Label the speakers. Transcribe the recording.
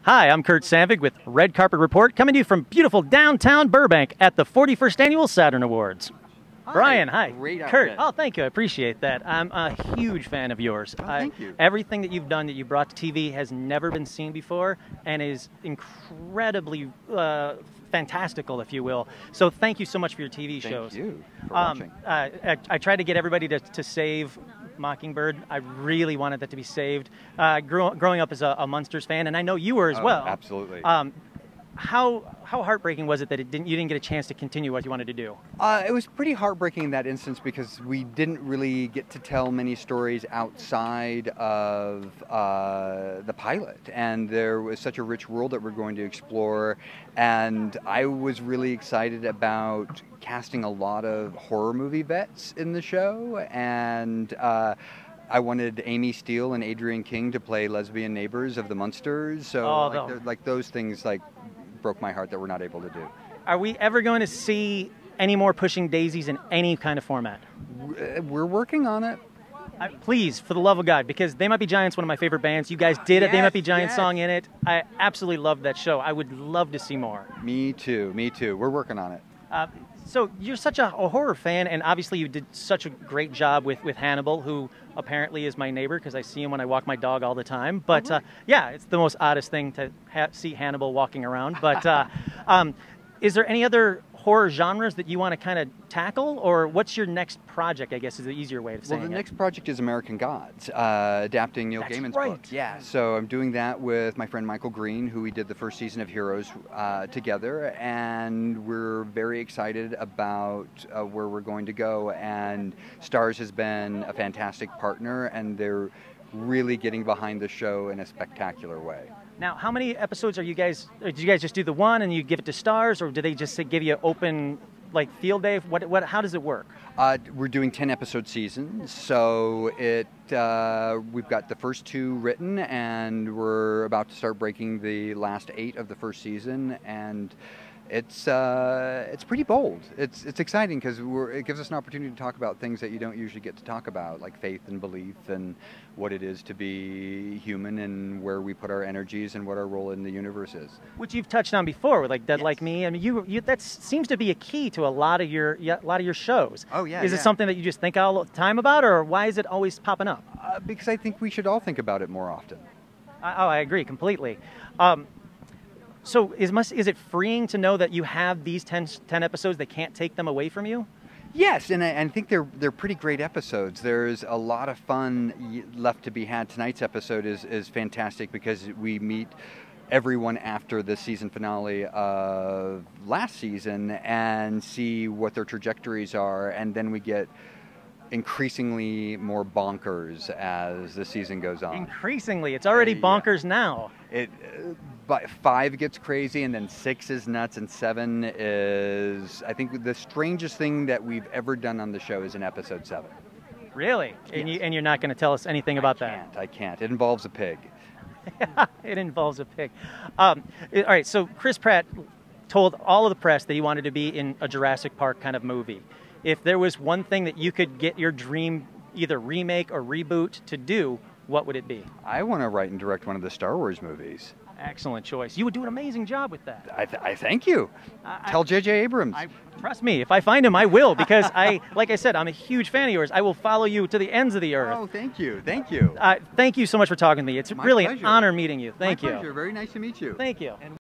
Speaker 1: Hi, I'm Curt Sandvig with Red Carpet Report, coming to you from beautiful downtown Burbank at the 41st Annual Saturn Awards.
Speaker 2: Hi.
Speaker 1: Bryan, hi.
Speaker 2: Great
Speaker 1: Curt,
Speaker 2: outfit.
Speaker 1: oh, thank you. I appreciate that. I'm a huge fan of yours.
Speaker 2: Oh, thank you.
Speaker 1: Everything that you've done that you brought to TV has never been seen before and is incredibly fantastical, if you will. So thank you so much for your TV shows.
Speaker 2: Thank you for watching.
Speaker 1: I tried to get everybody to save Mockingbird. I really wanted that to be saved. Growing up as a Munsters fan, and I know you were as well.
Speaker 2: Absolutely.
Speaker 1: How heartbreaking was it that you didn't get a chance to continue what you wanted to do?
Speaker 2: It was pretty heartbreaking in that instance because we didn't really get to tell many stories outside of the pilot, and there was such a rich world that we're going to explore, and I was really excited about casting a lot of horror movie vets in the show, and I wanted Amy Steele and Adrienne King to play lesbian neighbors of the Munsters, so like those things broke my heart that we're not able to do.
Speaker 1: Are we ever going to see any more Pushing Daisies in any kind of format?
Speaker 2: We're working on it.
Speaker 1: Please, for the love of God, because They Might Be Giants, one of my favorite bands. You guys did a They Might Be Giants song in it. I absolutely loved that show. I would love to see more.
Speaker 2: Me too, me too. We're working on it.
Speaker 1: So you're such a horror fan, and obviously you did such a great job with Hannibal, who apparently is my neighbor because I see him when I walk my dog all the time. But yeah, it's the most oddest thing to see Hannibal walking around. But is there any other horror genres that you want to kind of tackle, or what's your next project, I guess is the easier way of saying it?
Speaker 2: Well, the next project is American Gods, adapting Neil Gaiman's book. Yeah, so I'm doing that with my friend Michael Green, who we did the first season of Heroes together, and we're very excited about where we're going to go, and Starz has been a fantastic partner, and they're really getting behind the show in a spectacular way.
Speaker 1: Now, how many episodes are you guys? Did you guys just do the one and you give it to Starz, or do they just give you open, like, field day? How does it work?
Speaker 2: We're doing 10-episode seasons, so we've got the first 2 written, and we're about to start breaking the last 8 of the first season, and it's pretty bold. It's exciting because it gives us an opportunity to talk about things that you don't usually get to talk about, like faith and belief and what it is to be human and where we put our energies and what our role in the universe is.
Speaker 1: Which you've touched on before with like Dead Like Me. I mean, that seems to be a key to a lot of your shows.
Speaker 2: Oh yeah.
Speaker 1: Is it something that you just think all the time about, or why is it always popping up?
Speaker 2: Because I think we should all think about it more often.
Speaker 1: I agree completely. So is it freeing to know that you have these 10 episodes, they can't take them away from you?
Speaker 2: Yes, and I think they're pretty great episodes. There's a lot of fun left to be had. Tonight's episode is fantastic because we meet everyone after the season finale of last season and see what their trajectories are, and then we get increasingly more bonkers as the season goes on.
Speaker 1: Increasingly? It's already bonkers now.
Speaker 2: But 5 gets crazy, and then 6 is nuts, and 7 is, I think, the strangest thing that we've ever done on the show is in episode 7.
Speaker 1: Really? Yes. And you're not going to tell us anything about that?
Speaker 2: I can't. It involves a pig.
Speaker 1: It involves a pig. All right, so Chris Pratt told all of the press that he wanted to be in a Jurassic Park kind of movie. If there was one thing that you could get your dream either remake or reboot to do, what would it be?
Speaker 2: I want to write and direct one of the Star Wars movies.
Speaker 1: Excellent choice. You would do an amazing job with that.
Speaker 2: I thank you. Tell J.J. Abrams.
Speaker 1: Trust me, if I find him, I will, because like I said, I'm a huge fan of yours. I will follow you to the ends of the earth.
Speaker 2: Oh, thank you. Thank you.
Speaker 1: Thank you so much for talking to me. It's really an honor meeting you. Thank you.
Speaker 2: My pleasure. Very nice to meet you.
Speaker 1: Thank you.